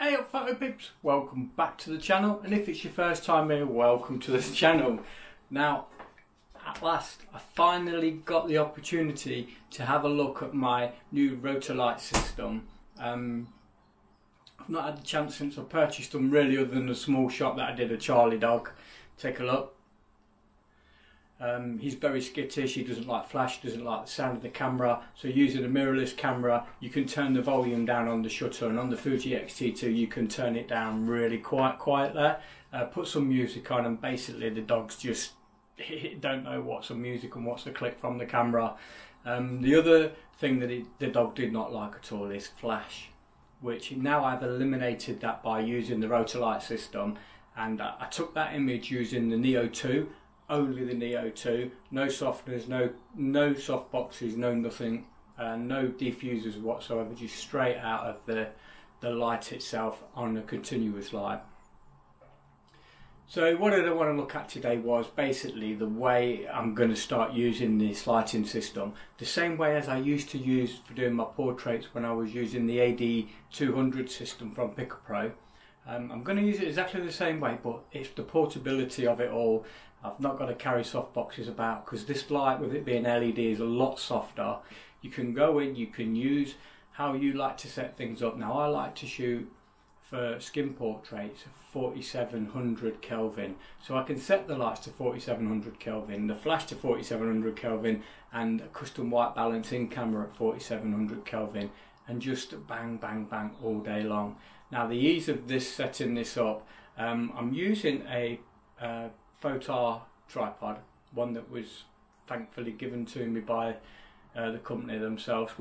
Hey up photo peeps, welcome back to the channel, and if it's your first time here, welcome to this channel. Now at last I finally got the opportunity to have a look at my new Rotolight system. I've not had the chance since I purchased them really, other than a small shot that I did a Charlie dog. Take a look. He's very skittish, he doesn't like flash, doesn't like the sound of the camera, so using a mirrorless camera you can turn the volume down on the shutter, and on the Fuji X-T2 you can turn it down really quite quiet there. Put some music on and basically the dogs just don't know what's the music and what's the click from the camera. The other thing that the dog did not like at all is flash, which now I've eliminated that by using the Rotolight system, and I took that image using the Neo 2. Only the Neo 2, no softeners, no soft boxes, no nothing, no diffusers whatsoever, just straight out of the light itself on a continuous light. So what I want to look at today was basically the way I'm going to start using this lighting system, the same way as I used to use for doing my portraits when I was using the AD200 system from Pico-Pro. I'm going to use it exactly the same way, but it's the portability of it all. I've not got to carry soft boxes about, because this light, with it being LED, is a lot softer. You can go in, you can use how you like to set things up. Now I like to shoot for skin portraits 4700 Kelvin, so I can set the lights to 4700 Kelvin, the flash to 4700 Kelvin, and a custom white balance in camera at 4700 Kelvin, and just bang bang bang all day long. Now the ease of this setting this up, I'm using a Photar tripod, one that was thankfully given to me by the company themselves,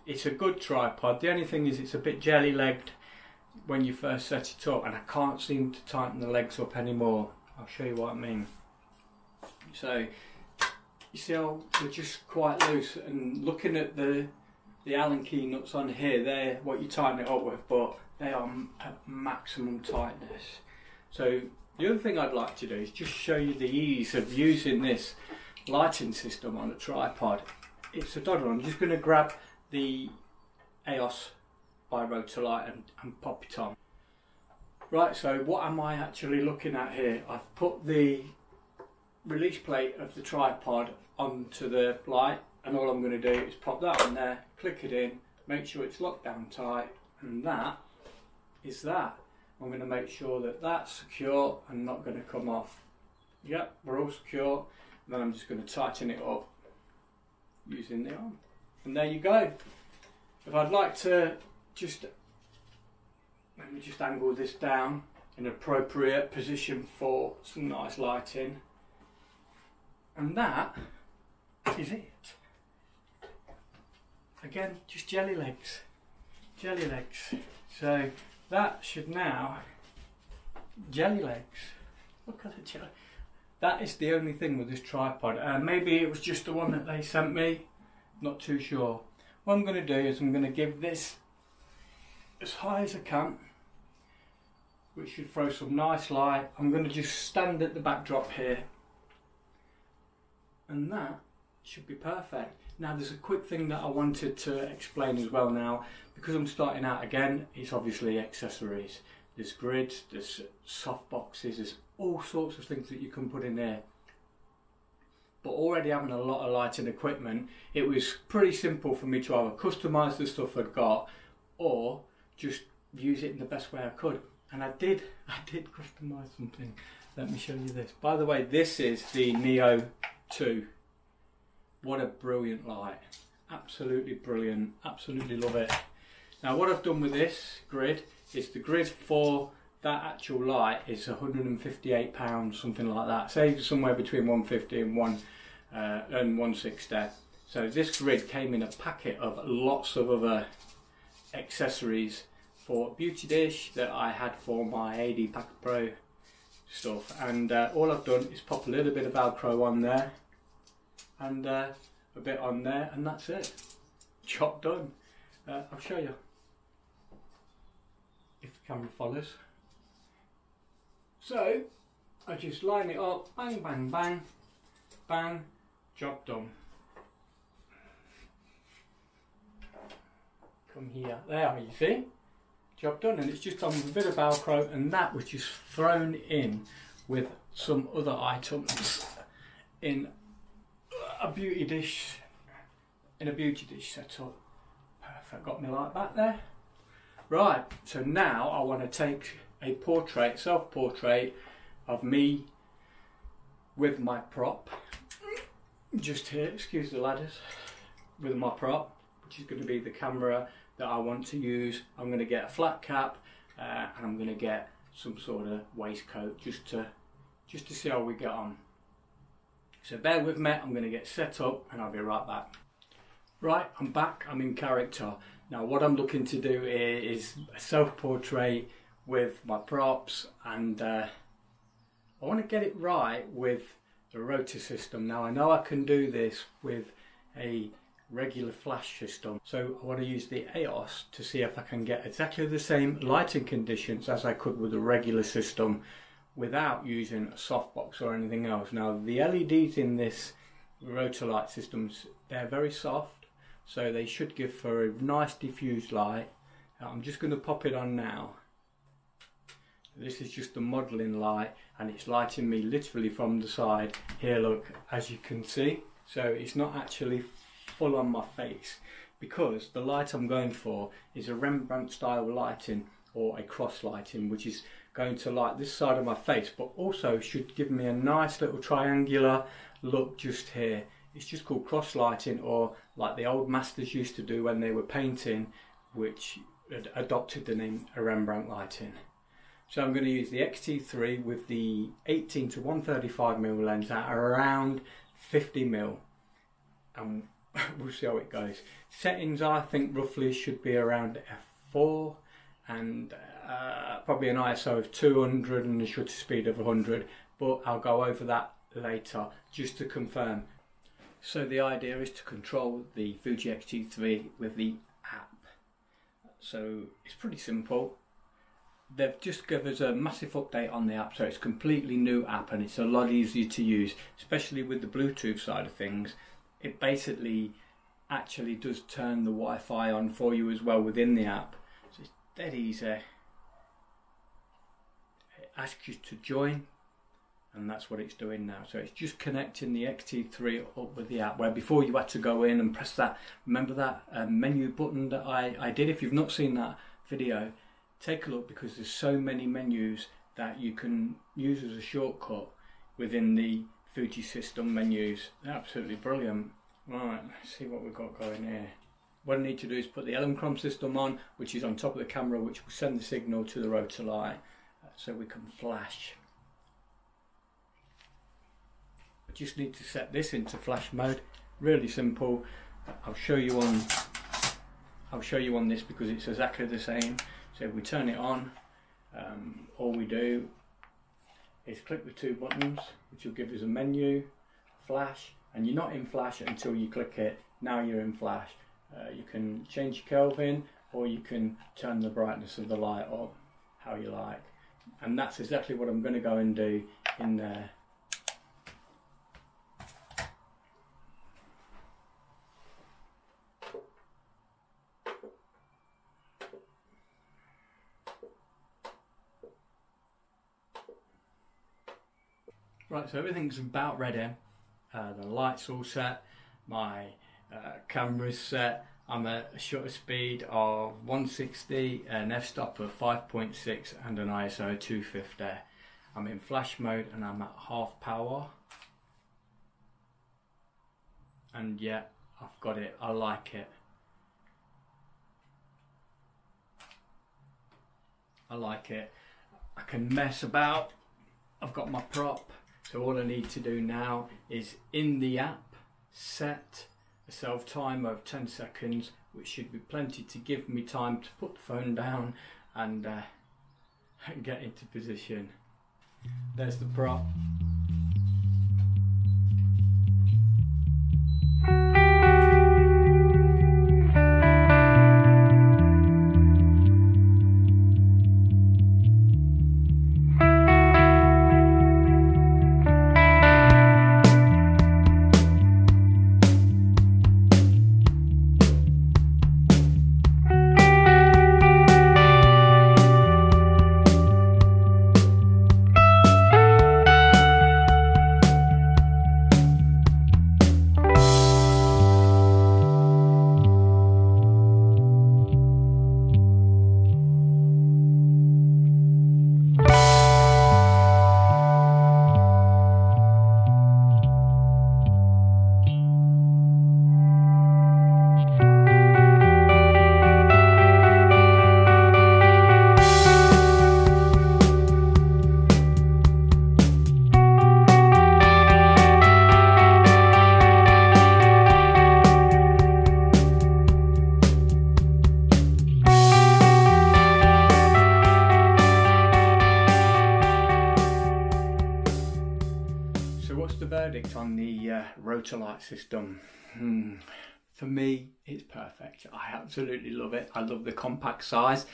it's a good tripod. The only thing is it's a bit jelly legged when you first set it up, and I can't seem to tighten the legs up anymore. I'll show you what I mean. So you see how they're just quite loose, and looking at the Allen key nuts on here, they're what you tighten it up with, but they are at maximum tightness. So the other thing I'd like to do is just show you the ease of using this lighting system on a tripod. It's a doddle. I'm just going to grab the EOS by Rotolight and pop it on. Right, so what am I actually looking at here? I've put the release plate of the tripod onto the light, and all I'm going to do is pop that on there, click it in, make sure it's locked down tight, and that is that. I'm going to make sure that that's secure and not going to come off. Yep, we're all secure. And then I'm just going to tighten it up using the arm. And there you go. If I'd like to let me just angle this down in an appropriate position for some nice lighting. And that is it. Again, just jelly legs. Jelly legs. So that should now, jelly legs, look at the jelly. That is the only thing with this tripod. Maybe it was just the one that they sent me, not too sure. What I'm going to do is I'm going to give this as high as I can, which should throw some nice light. I'm going to just stand at the backdrop here, and that should be perfect. Now there's a quick thing that I wanted to explain as well now, because I'm starting out again. It's obviously accessories. There's grids, there's soft boxes, there's all sorts of things that you can put in there. But already having a lot of lighting equipment, it was pretty simple for me to either customise the stuff I'd got or just use it in the best way I could. And I did customise something. Let me show you this. By the way, this is the Neo 2. What a brilliant light. Absolutely brilliant. Absolutely love it. Now what I've done with this grid is the grid for that actual light is £158, something like that. Say somewhere between 150 and 160. So this grid came in a packet of lots of other accessories for beauty dish that I had for my AD Pico-Pro stuff. And all I've done is pop a little bit of Velcro on there, and a bit on there, and that's it. Job done. I'll show you if the camera follows. So I just line it up, bang bang bang bang, job done. Come here, there you see, job done. And it's just done with a bit of Velcro, and that was just thrown in with some other items in a beauty dish setup. Perfect, got my light back there. Right, so now I want to take a portrait, self-portrait of me with my prop, just here, excuse the ladders, with my prop, which is going to be the camera that I want to use. I'm going to get a flat cap and I'm going to get some sort of waistcoat just to see how we get on. So bear with me, I'm going to get set up and I'll be right back. Right, I'm back, I'm in character. Now what I'm looking to do is a self-portrait with my props, and I want to get it right with the rotor system. Now I know I can do this with a regular flash system, so I want to use the EOS to see if I can get exactly the same lighting conditions as I could with a regular system without using a softbox or anything else. Now the LEDs in this Rotolight systems, they're very soft, so they should give for a nice diffused light. I'm just going to pop it on now. This is just the modelling light, and it's lighting me literally from the side. Here, look, as you can see. So it's not actually full on my face, because the light I'm going for is a Rembrandt style lighting, or a cross lighting, which is going to light this side of my face, but also should give me a nice little triangular look just here. It's just called cross lighting, or like the old masters used to do when they were painting, which adopted the name Rembrandt lighting. So I'm going to use the X-T3 with the 18 to 135mm lens at around 50mm, and we'll see how it goes. Settings I think roughly should be around f4 and probably an ISO of 200 and a shutter speed of 100, but I'll go over that later just to confirm. So the idea is to control the Fuji X-T3 with the app. So it's pretty simple. They've just given us a massive update on the app, so it's a completely new app and it's a lot easier to use, especially with the Bluetooth side of things. It basically actually does turn the Wi-Fi on for you as well within the app. So it's dead easy. It asks you to join, and that's what it's doing now. So it's just connecting the X-T3 up with the app, where before you had to go in and press that, remember that menu button that I did? If you've not seen that video, take a look, because there's so many menus that you can use as a shortcut within the Fuji system menus. They're absolutely brilliant. Right, let's see what we've got going here. What I need to do is put the Electron system on, which is on top of the camera, which will send the signal to the Rotolight so we can flash. I just need to set this into flash mode. Really simple. I'll show you on this because it's exactly the same. So if we turn it on, all we do is click the two buttons, which will give us a menu, flash, and you're not in flash until you click it. Now you're in flash. You can change your Kelvin, or you can turn the brightness of the light up how you like. And that's exactly what I'm going to go and do in there. Right, so everything's about ready. The light's all set, my camera's set. I'm at a shutter speed of 160, an f-stop of 5.6 and an ISO 250. I'm in flash mode and I'm at half power. And yeah, I've got it, I like it. I like it. I can mess about. I've got my prop. So all I need to do now is in the app set a self timer of 10 seconds, which should be plenty to give me time to put the phone down and get into position. There's the prop. thoughts on the Rotolight system. For me, it's perfect. I absolutely love it. I love the compact size.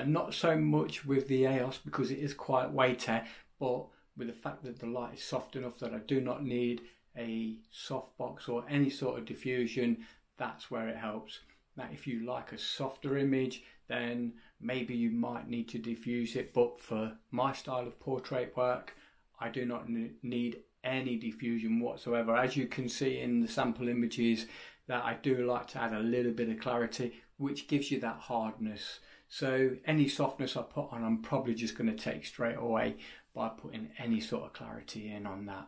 Not so much with the EOS because it is quite weighty, but with the fact that the light is soft enough that I do not need a softbox or any sort of diffusion, that's where it helps. Now, if you like a softer image, then maybe you might need to diffuse it, but for my style of portrait work, I do not need any diffusion whatsoever. As you can see in the sample images, that I do like to add a little bit of clarity, which gives you that hardness. So any softness I put on, I'm probably just going to take straight away by putting any sort of clarity in on that.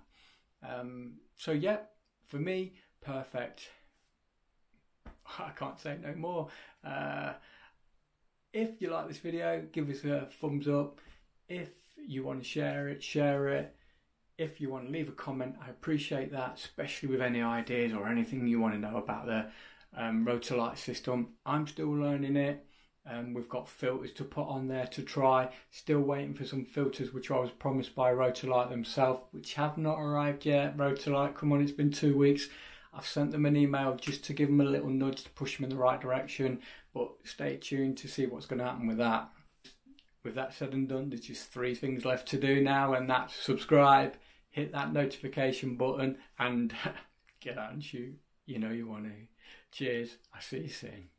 So yeah, for me, perfect. I can't say no more. If you like this video, give us a thumbs up. If you want to share it, share it. If you want to leave a comment, I appreciate that, especially with any ideas or anything you want to know about the Rotolight system. I'm still learning it. We've got filters to put on there to try. Still waiting for some filters which I was promised by Rotolight themselves, which have not arrived yet. Rotolight, come on, it's been 2 weeks. I've sent them an email just to give them a little nudge to push them in the right direction, but stay tuned to see what's going to happen with that. With that said and done, there's just 3 things left to do now, and that's subscribe, hit that notification button, and get out and shoot. You know you want to. Cheers. I'll see you soon.